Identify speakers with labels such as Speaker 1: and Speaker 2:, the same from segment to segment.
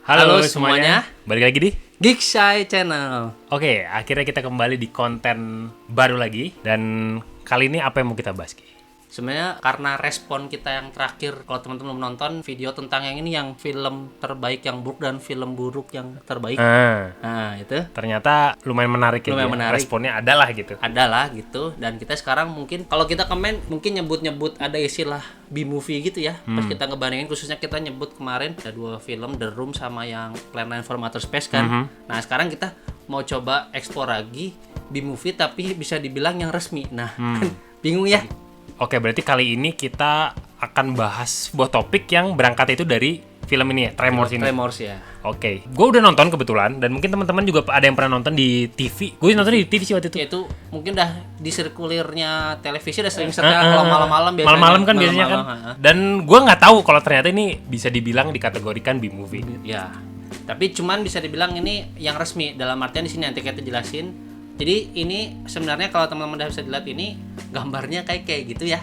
Speaker 1: Halo semuanya,
Speaker 2: balik lagi di
Speaker 1: Geekshy Channel.
Speaker 2: Oke, akhirnya kita kembali di konten baru lagi. Dan kali ini apa yang mau kita bahas, Ki?
Speaker 1: Sebenarnya karena respon kita yang terakhir, kalau teman-teman menonton video tentang yang ini, yang film terbaik yang buruk dan film buruk yang terbaik. Nah, itu
Speaker 2: ternyata lumayan menarik ya.
Speaker 1: Lumayan menarik.
Speaker 2: Responnya adalah gitu.
Speaker 1: adalah gitu. Dan kita sekarang mungkin kalau kita komen mungkin nyebut-nyebut ada istilah B-movie gitu ya. Pas kita ngebandingin, khususnya kita nyebut kemarin ada 2 film, The Room sama yang Plan 9 from Outer Space kan. Nah, sekarang kita mau coba explore lagi B-movie tapi bisa dibilang yang resmi. Nah, kan bingung ya.
Speaker 2: Oke, berarti kali ini kita akan bahas sebuah topik yang berangkat itu dari film ini ya, Tremors ini.
Speaker 1: Tremors ya.
Speaker 2: Oke, gue udah nonton kebetulan, dan mungkin teman-teman juga ada yang pernah nonton di TV. Gue nonton di TV sih waktu itu.
Speaker 1: Ya, itu mungkin udah di sirkulirnya televisi udah sering setel kalau malam-malam biasanya.
Speaker 2: Malam-malam kan biasanya kan. Dan gue nggak tahu kalau ternyata ini bisa dibilang dikategorikan B-movie.
Speaker 1: Ya. Tapi cuman bisa dibilang ini yang resmi, dalam artian di sini nanti kita jelasin. Jadi ini sebenarnya kalau teman-teman udah bisa dilihat ini gambarnya kayak gitu ya.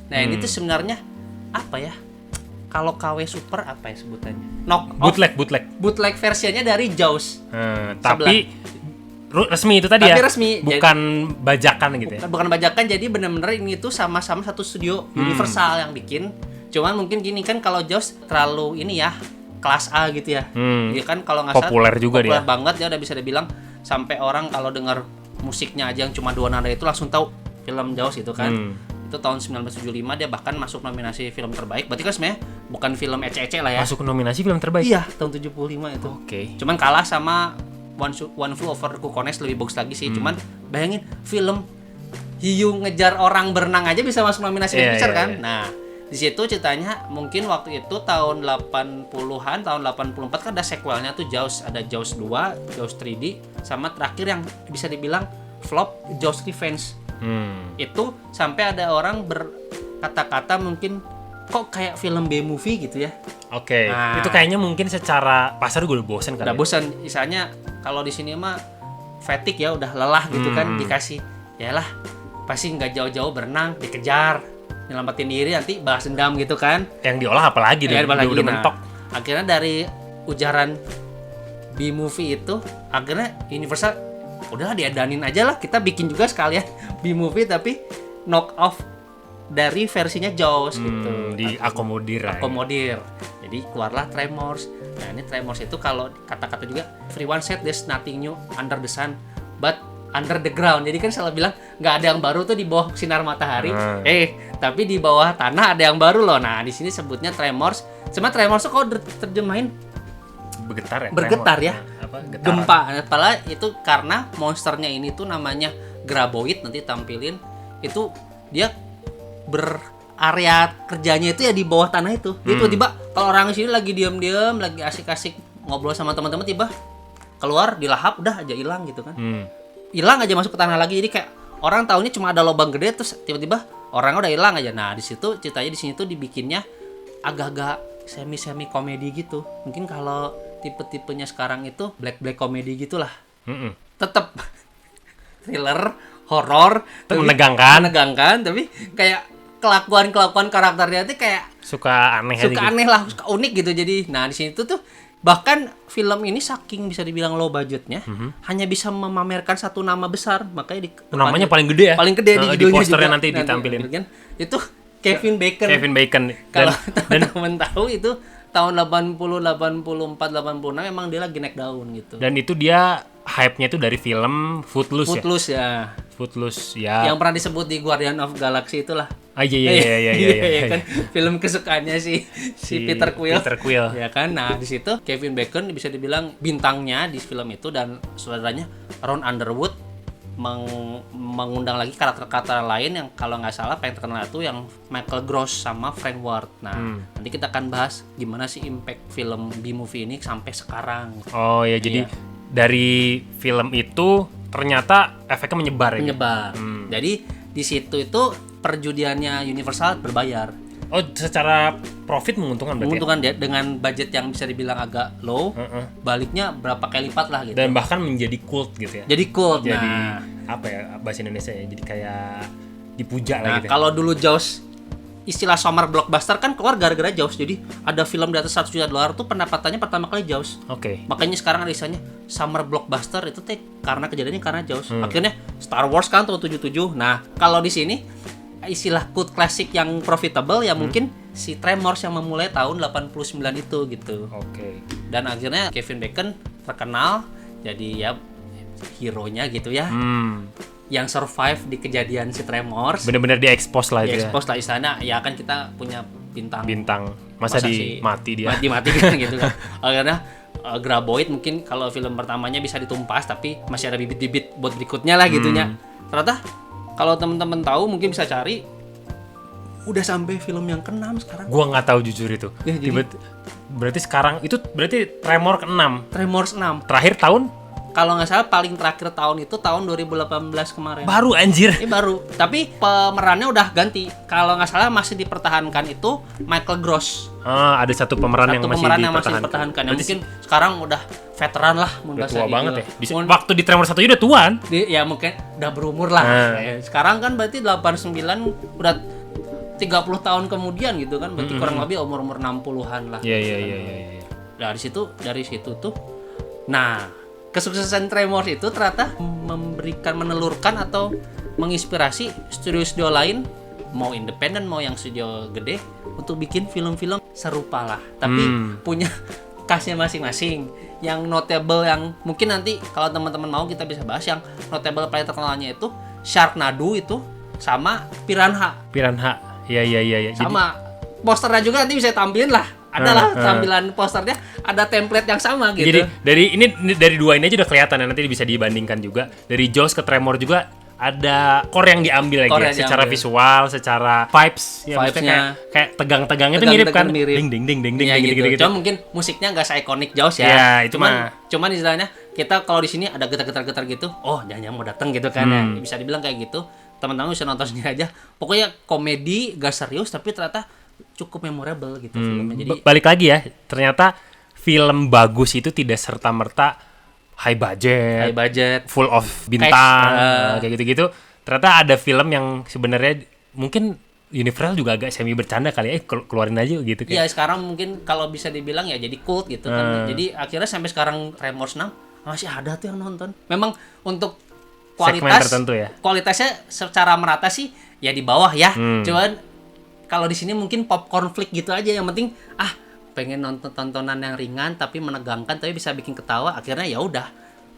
Speaker 1: Nah, ini tuh sebenarnya apa ya? Kalau KW Super apa ya sebutannya? Bootleg versinya dari Jaws.
Speaker 2: Tapi resmi itu tadi
Speaker 1: tapi
Speaker 2: ya.
Speaker 1: Resmi.
Speaker 2: Bukan bajakan gitu ya.
Speaker 1: Bukan bajakan, jadi benar-benar ini tuh sama-sama satu studio Universal yang bikin. Cuman mungkin gini kan, kalau Jaws terlalu ini ya, kelas A gitu ya. Dia kan kalau nggak salah
Speaker 2: populer juga dia.
Speaker 1: Populer banget, dia udah bisa dibilang sampai orang kalau dengar musiknya aja yang cuma 2 nada itu langsung tahu film Jaws itu kan. Itu tahun 1975 dia bahkan masuk nominasi film terbaik. Berarti kan sebenarnya bukan film ece-ece lah ya.
Speaker 2: Masuk nominasi film terbaik?
Speaker 1: Iya, tahun 75 itu.
Speaker 2: Oke.
Speaker 1: Cuman kalah sama One Flew Over the Cuckoo's Nest, lebih bagus lagi sih. Cuman bayangin film hiu ngejar orang berenang aja bisa masuk nominasi Picture kan. Nah, di situ ceritanya mungkin waktu itu tahun 80-an, tahun 84 kan ada sequelnya tuh Jaws, ada Jaws 2, Jaws 3D, sama terakhir yang bisa dibilang flop, Jaws Revenge. Itu sampai ada orang berkata-kata mungkin kok kayak film B-movie gitu ya.
Speaker 2: Oke. Nah, itu kayaknya mungkin secara pasar gue udah bosan kan.
Speaker 1: Udah bosan, misalnya kalau di sini mah fatigue ya, udah lelah gitu kan, dikasih yalah pasti nggak jauh-jauh berenang, dikejar, nyelamatin diri, nanti balas dendam gitu kan.
Speaker 2: Yang diolah apalagi
Speaker 1: ya,
Speaker 2: udah mentok.
Speaker 1: Akhirnya dari ujaran B-movie itu, akhirnya Universal udahlah diedanin aja lah, kita bikin juga sekalian B-movie tapi knock off dari versinya Jaws gitu.
Speaker 2: Diakomodir.
Speaker 1: Jadi keluarlah Tremors. Nah, ini Tremors itu kalau kata-kata juga, everyone said there's nothing new under the sun but under the ground. Jadi kan selalu bilang nggak ada yang baru tuh di bawah sinar matahari. Tapi di bawah tanah ada yang baru loh. Nah, di sini sebutnya Tremors. Cuma Tremors tuh kalau terjemahin bergetar ya. Gempa. Padahal itu karena monsternya ini tuh namanya Graboid, nanti tampilin. Itu dia berarea kerjanya itu ya di bawah tanah itu. Dia tiba-tiba kalau orang di sini lagi diam-diam, lagi asik-asik ngobrol sama teman-teman, tiba keluar dilahap, udah aja hilang gitu kan. Hilang aja, masuk ke tanah lagi. Jadi kayak orang taunya cuma ada lubang gede, terus tiba-tiba orangnya udah hilang aja. Nah, di situ ceritanya di sini tuh dibikinnya agak-agak semi komedi gitu. Mungkin kalau tipe-tipenya sekarang itu black komedi gitulah. Tetap thriller, horor, menegangkan, tapi kayak kelakuan karakternya itu kayak
Speaker 2: suka aneh
Speaker 1: lah, suka unik gitu. Jadi nah di sini tuh bahkan film ini saking bisa dibilang low budgetnya, hanya bisa memamerkan satu nama besar, makanya
Speaker 2: namanya paling gede ya,
Speaker 1: di
Speaker 2: judulnya, di posternya nanti ditampilin
Speaker 1: kan. Itu Kevin Bacon.
Speaker 2: Kalau
Speaker 1: teman-teman tahu itu tahun 80, 84, 86 memang dia lagi naik daun gitu.
Speaker 2: Dan itu dia hype-nya itu dari film Footloose
Speaker 1: ya.
Speaker 2: Footloose ya.
Speaker 1: Yang pernah disebut di Guardian of Galaxy itulah.
Speaker 2: Iya
Speaker 1: kan, film kesukaannya si Peter Quill. Ya kan. Nah, di situ Kevin Bacon bisa dibilang bintangnya di film itu, dan saudaranya Ron Underwood mengundang lagi karakter-karakter lain yang kalau nggak salah paling terkenal itu yang Michael Gross sama Frank Ward. Nah, nanti kita akan bahas gimana sih impact film B-movie ini sampai sekarang.
Speaker 2: Oh ya, jadi dari film itu ternyata efeknya menyebar.
Speaker 1: Jadi di situ itu perjudiannya Universal berbayar.
Speaker 2: Oh, secara profit menguntungkan berarti?
Speaker 1: Menguntungkan dia dengan budget yang bisa dibilang agak low, baliknya berapa kali lipat lah gitu.
Speaker 2: Dan bahkan menjadi cult gitu ya?
Speaker 1: Jadi cult.
Speaker 2: Jadi apa ya bahasa Indonesia ya? Jadi kayak dipuja lah gitu.
Speaker 1: Kalau dulu Jaws istilah summer blockbuster kan keluar gara-gara Jaws. Jadi ada film di atas $1 juta tuh pendapatannya pertama kali Jaws.
Speaker 2: Oke.
Speaker 1: Makanya sekarang ada istilahnya summer blockbuster itu teh karena kejadiannya karena Jaws. Akhirnya Star Wars kan tahun 77. Nah, kalau di sini istilah cult classic yang profitable ya mungkin si Tremors yang memulai tahun 89 itu gitu.
Speaker 2: Oke.
Speaker 1: Dan akhirnya Kevin Bacon terkenal jadi ya hero-nya gitu ya. Yang survive di kejadian si Tremors.
Speaker 2: Bener-bener di-expose lah itu ya.
Speaker 1: Di-expose lah istana. Ya kan kita punya bintang.
Speaker 2: Masa mati dia.
Speaker 1: Mati kan gitu kan. Akhirnya Graboid mungkin kalau film pertamanya bisa ditumpas tapi masih ada bibit-bibit buat berikutnya lah gitunya. Ternyata kalau teman-teman tahu mungkin bisa cari udah sampai film yang ke-6 sekarang.
Speaker 2: Gua nggak tahu jujur itu.
Speaker 1: Ya, jadi,
Speaker 2: berarti sekarang itu berarti Tremor ke-6.
Speaker 1: Tremors 6.
Speaker 2: Terakhir tahun
Speaker 1: Kalau nggak salah paling terakhir tahun itu tahun 2018 kemarin.
Speaker 2: baru anjir.
Speaker 1: Ini baru. Tapi pemerannya udah ganti. Kalau nggak salah masih dipertahankan itu Michael Gross.
Speaker 2: Ada satu pemeran yang masih
Speaker 1: dipertahankan. Yang mungkin sekarang udah veteran lah.
Speaker 2: Udah tua banget
Speaker 1: gitu.
Speaker 2: ya. Waktu di Tremor 1 udah tuan.
Speaker 1: Ya mungkin udah berumur lah. Sekarang kan berarti 89 udah 30 tahun kemudian gitu kan. Berarti kurang lebih umur 60-an lah.
Speaker 2: Iya.
Speaker 1: Dari situ tuh. Nah, kesuksesan Tremors itu ternyata menelurkan atau menginspirasi studio-studio lain, mau independen mau yang studio gede, untuk bikin film-film serupa lah. Tapi punya khasnya masing-masing. Yang notable yang mungkin nanti kalau teman-teman mau kita bisa bahas, yang notable paling terkenalnya itu Sharknado itu sama Piranha.
Speaker 2: Iya.
Speaker 1: Sama posternya juga nanti bisa tampilin lah. Adalah tampilan posternya ada template yang sama gitu.
Speaker 2: Jadi dari dua ini aja udah kelihatan ya, nanti bisa dibandingkan juga. Dari Jaws ke Tremor juga ada core yang diambil lagi ya, secara visual, secara vibes ya, kayak tegang-tegangnya itu mirip kan. Ding gitu.
Speaker 1: Cuma mungkin musiknya enggak se-ikonik Jaws ya.
Speaker 2: Ya itu
Speaker 1: cuman istilahnya kita kalau di sini ada getar-getar gitu, oh jangan mau datang gitu kan ya. Bisa dibilang kayak gitu. Teman-teman bisa nonton sendiri aja. Pokoknya komedi, gak serius tapi ternyata cukup memorable gitu filmnya. Jadi
Speaker 2: balik lagi ya, ternyata film bagus itu tidak serta-merta high budget, full of bintang, kayak gitu-gitu. Ternyata ada film yang sebenarnya mungkin Universal juga agak semi bercanda kali ya, keluarin aja gitu kan.
Speaker 1: Iya, sekarang mungkin kalau bisa dibilang ya jadi cult gitu kan. Jadi akhirnya sampai sekarang Tremors 6 masih ada tuh yang nonton. Memang untuk kualitasnya secara merata sih ya di bawah ya. Cuman kalau di sini mungkin popcorn flick gitu aja, yang penting pengen nonton tontonan yang ringan tapi menegangkan tapi bisa bikin ketawa, akhirnya ya udah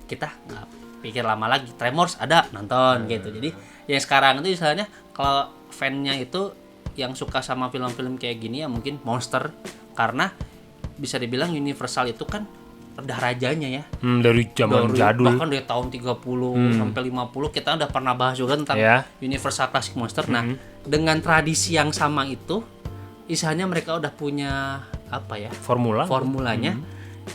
Speaker 1: kita nggak pikir lama lagi, Tremors ada nonton gitu. Jadi yang sekarang itu misalnya kalau fan-nya itu yang suka sama film-film kayak gini ya mungkin Monster, karena bisa dibilang Universal itu kan udah rajanya ya.
Speaker 2: Dari zaman jadul.
Speaker 1: Bahkan dari tahun 30 sampai 50 kita udah pernah bahas juga tentang Universal Classic Monster. Nah, dengan tradisi yang sama itu, istilahnya mereka udah punya formulanya.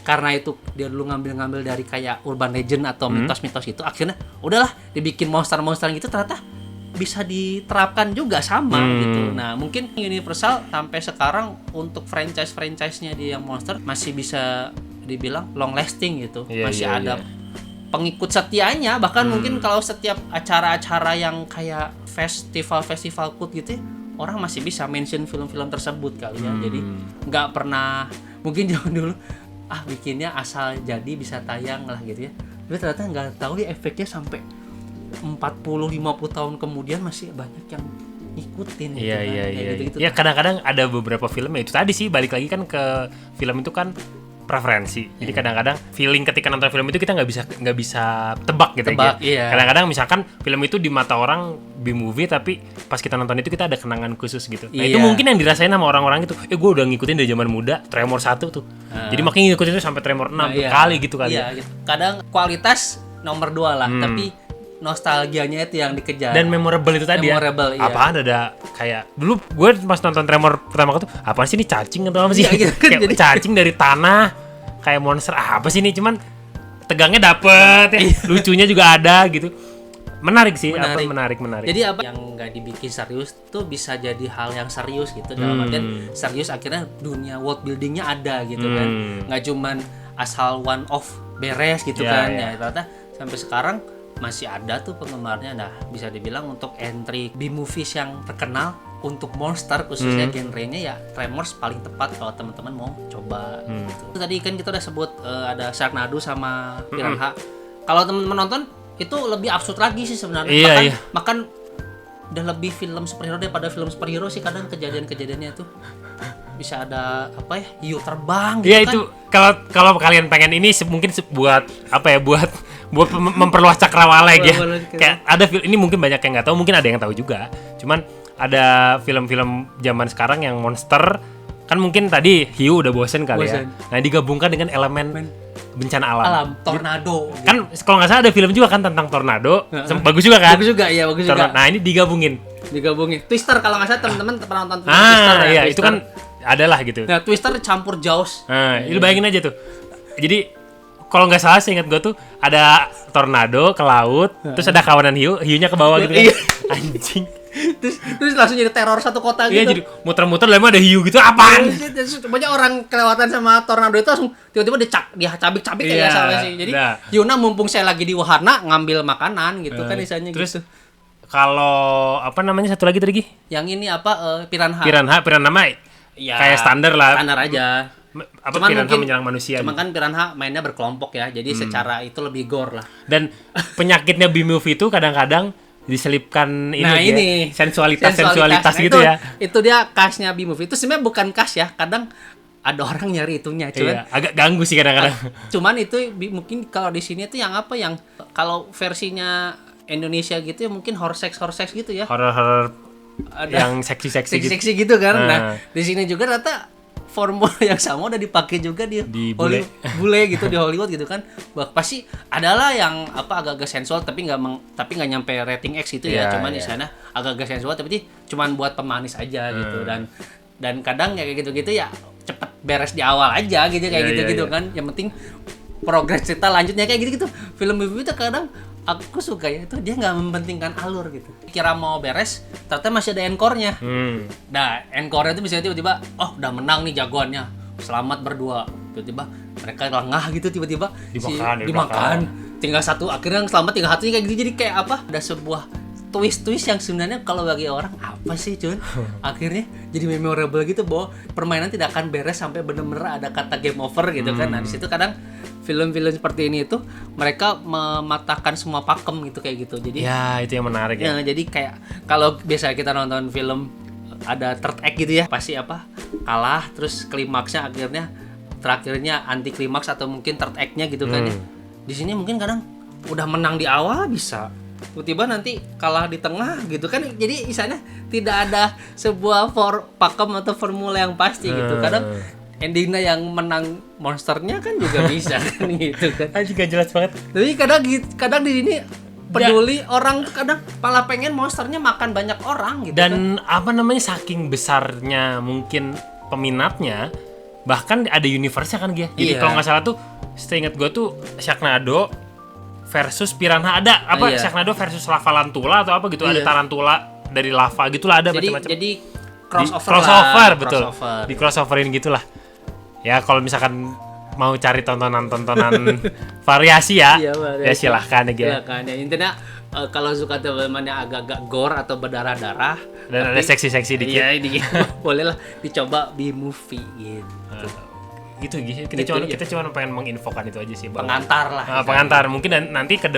Speaker 1: Karena itu dia dulu ngambil dari kayak urban legend atau mitos-mitos itu, akhirnya udahlah dibikin monster-monster gitu, ternyata bisa diterapkan juga sama gitu. Nah, mungkin Universal sampai sekarang untuk franchise-nya di yang monster masih bisa dibilang long lasting gitu. Masih ada pengikut setianya, bahkan mungkin kalau setiap acara-acara yang kayak festival cult gitu ya, orang masih bisa mention film-film tersebut kali ya. Jadi nggak pernah, mungkin zaman dulu bikinnya asal jadi bisa tayang lah gitu ya. Tapi ternyata nggak tahu ya efeknya sampai 40-50 tahun kemudian masih banyak yang ngikutin gitu.
Speaker 2: Iya. Ya kadang-kadang ada beberapa film ya itu tadi sih, balik lagi kan ke film itu kan preferensi. Jadi kadang-kadang feeling ketika nonton film itu kita nggak bisa tebak gitu ya.
Speaker 1: Iya.
Speaker 2: Kadang-kadang misalkan film itu di mata orang B-movie, tapi pas kita nonton itu kita ada kenangan khusus gitu. Nah, itu mungkin yang dirasain sama orang-orang gitu. Gue udah ngikutin dari zaman muda Tremor 1 tuh. Jadi makanya ngikutin itu sampai Tremor 6 kali gitu kali.
Speaker 1: Iya, gitu. Kadang kualitas nomor 2 lah, tapi nostalgianya itu yang dikejar.
Speaker 2: Dan memorable itu tadi
Speaker 1: memorable,
Speaker 2: ya. Apaan ada kayak dulu gue pas nonton Tremor pertama kali tuh, apaan sih ini cacing atau apa sih?
Speaker 1: Gitu.
Speaker 2: Kayak cacing dari tanah, kayak monster apa sih ini? Cuman tegangnya dapet ya, lucunya juga ada gitu. Menarik sih, menarik.
Speaker 1: Jadi apa yang nggak dibikin serius tuh bisa jadi hal yang serius gitu. Dalam artian serius akhirnya dunia world buildingnya ada gitu kan. Nggak cuman asal one off beres gitu kan. Ya ternyata sampai sekarang masih ada tuh penggemarnya. Nah, bisa dibilang untuk entry B-movies yang terkenal untuk monster khususnya genrenya ya Tremors paling tepat kalau teman-teman mau coba gitu. Tadi kan kita udah sebut ada Sharknado sama Piranha. Kalau teman-teman nonton itu lebih absurd lagi sih sebenarnya. Bahkan udah lebih film superhero daripada film superhero sih kadang kejadian-kejadiannya tuh. Bisa ada apa ya, hiu terbang gitu
Speaker 2: kan. Iya itu kalau kalian pengen ini mungkin buat apa ya, buat memperluas cakrawala ya. Kayak ada ini mungkin banyak yang nggak tahu, mungkin ada yang tahu juga. Cuman ada film-film zaman sekarang yang monster kan mungkin tadi hiu udah bosen kali ya. Nah digabungkan dengan elemen bencana alam.
Speaker 1: Tornado.
Speaker 2: Kan kalau nggak salah ada film juga kan tentang tornado. Bagus juga kan?
Speaker 1: Bagus juga, iya bagus juga.
Speaker 2: Nah ini digabungin.
Speaker 1: Twister kalau nggak salah teman-teman pernah nonton Twister ya.
Speaker 2: Iya itu kan adalah gitu.
Speaker 1: Nah Twister campur Jaws.
Speaker 2: Lu bayangin aja tuh. Jadi kalau nggak salah seingat gue tuh ada tornado ke laut, terus ada kawanan hiunya ke bawah gitu kan. Anjing.
Speaker 1: terus langsung jadi teror satu kota gitu.
Speaker 2: Iya jadi muter-muter lama ada hiu gitu apaan?
Speaker 1: Banyak orang kelewatan sama tornado itu langsung tiba-tiba dicabik-cabik kayak salah sih. Jadi Yuna mumpung saya lagi di wahana ngambil makanan gitu kan misalnya
Speaker 2: terus,
Speaker 1: gitu.
Speaker 2: Kalau apa namanya satu lagi tadi?
Speaker 1: Yang ini apa Piranha mah ya, kayak
Speaker 2: standar lah.
Speaker 1: Standar aja.
Speaker 2: Cuman Piranha menyerang manusia.
Speaker 1: Cuman kan Piranha mainnya berkelompok ya. Jadi secara itu lebih gore lah.
Speaker 2: Dan penyakitnya B-movie itu kadang-kadang diselipkan ini sensualitas gitu ya.
Speaker 1: Itu dia khasnya B-movie. Itu sebenarnya bukan khas ya. Kadang ada orang nyari itunya, cuman
Speaker 2: agak ganggu sih kadang-kadang.
Speaker 1: Cuman itu mungkin kalau di sini tuh yang apa yang kalau versinya Indonesia gitu ya mungkin horror sex gitu ya.
Speaker 2: Horror yang seksi
Speaker 1: gitu kan. Nah, di sini juga ternyata formula yang sama udah dipakai juga di bule gitu di Hollywood gitu kan. Pasti adalah yang apa agak-agak sensual tapi nggak nyampe rating X itu ya. Cuman di sana agak-agak sensual tapi cuman buat pemanis aja gitu dan kadang ya kayak gitu-gitu ya cepet beres di awal aja gitu kayak gitu-gitu kan. Yang penting progres cerita lanjutnya kayak gitu-gitu. Film itu kadang aku suka ya itu dia nggak mementingkan alur gitu. Kira mau beres, ternyata masih ada encore-nya. Nah, encore-nya itu bisa tiba-tiba, udah menang nih jagoannya, selamat berdua. Tiba-tiba mereka lengah gitu tiba-tiba dimakan. Tinggal satu, akhirnya yang selamat tinggal satunya kayak gitu. Jadi kayak apa? Ada sebuah twist yang sebenarnya kalau bagi orang apa sih Cun? Akhirnya jadi memorable gitu bahwa permainan tidak akan beres sampai bener-bener ada kata game over gitu kan. Nah, di situ kadang film-film seperti ini itu mereka mematahkan semua pakem gitu kayak gitu. Jadi
Speaker 2: ya itu yang menarik ya.
Speaker 1: Jadi kayak kalau biasa kita nonton film ada third act gitu ya, pasti apa? Kalah terus klimaksnya terakhirnya anti klimaks atau mungkin third act-nya gitu kan ya. Di sini mungkin kadang udah menang di awal bisa tiba-tiba nanti kalah di tengah gitu kan. Jadi istilahnya tidak ada sebuah pakem atau formula yang pasti gitu. Kadang endingnya yang menang monsternya kan juga bisa kan gitu kan.
Speaker 2: Juga jelas banget.
Speaker 1: Tapi kadang di sini peduli orang kadang malah pengen monsternya makan banyak orang gitu.
Speaker 2: Dan kan. Apa namanya saking besarnya mungkin peminatnya bahkan ada universe-nya kan dia. Jadi kalau nggak salah tuh seingat gue tuh Sharknado versus Piranha ada apa Sharknado versus Lavalantula atau apa gitu. Ada tarantula dari lava gitulah ada macam-macam.
Speaker 1: Jadi crossover
Speaker 2: betul. Di crossoverin gitulah. Ya kalau misalkan mau cari tontonan variasi ya, ya silahkan aja.
Speaker 1: Silahkan ya. Intinya kalau suka teman-teman yang agak-agak gore atau berdarah-darah
Speaker 2: dan ada seksi-seksi dikit.
Speaker 1: Iya, bolehlah dicoba B-movie gitu.
Speaker 2: Kita cuma pengen menginfokan itu aja sih, Bang.
Speaker 1: Pengantar lah.
Speaker 2: Pengantar. Mungkin nanti ke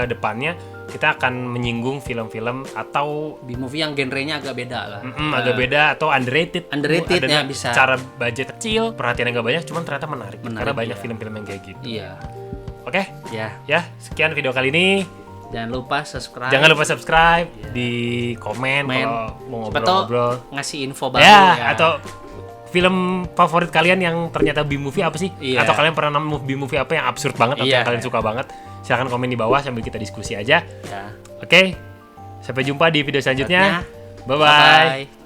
Speaker 2: depannya kita akan menyinggung film-film atau
Speaker 1: B-movie yang genrenya agak beda lah.
Speaker 2: Agak beda atau underrated
Speaker 1: ya bisa.
Speaker 2: Cara budget kecil, perhatian nggak banyak, cuman ternyata menarik karena banyak film-film yang kayak gitu.
Speaker 1: Iya.
Speaker 2: Oke? Ya, sekian video kali ini.
Speaker 1: Jangan lupa subscribe.
Speaker 2: Di komen kalau mau ngobrol-ngobrol,
Speaker 1: ngasih info baru ya.
Speaker 2: Atau film favorit kalian yang ternyata B-movie apa sih? Atau kalian pernah nemu B-movie apa yang absurd banget atau yang kalian suka banget? Silahkan komen di bawah sambil kita diskusi aja. Oke, sampai jumpa di video selanjutnya. Bye-bye.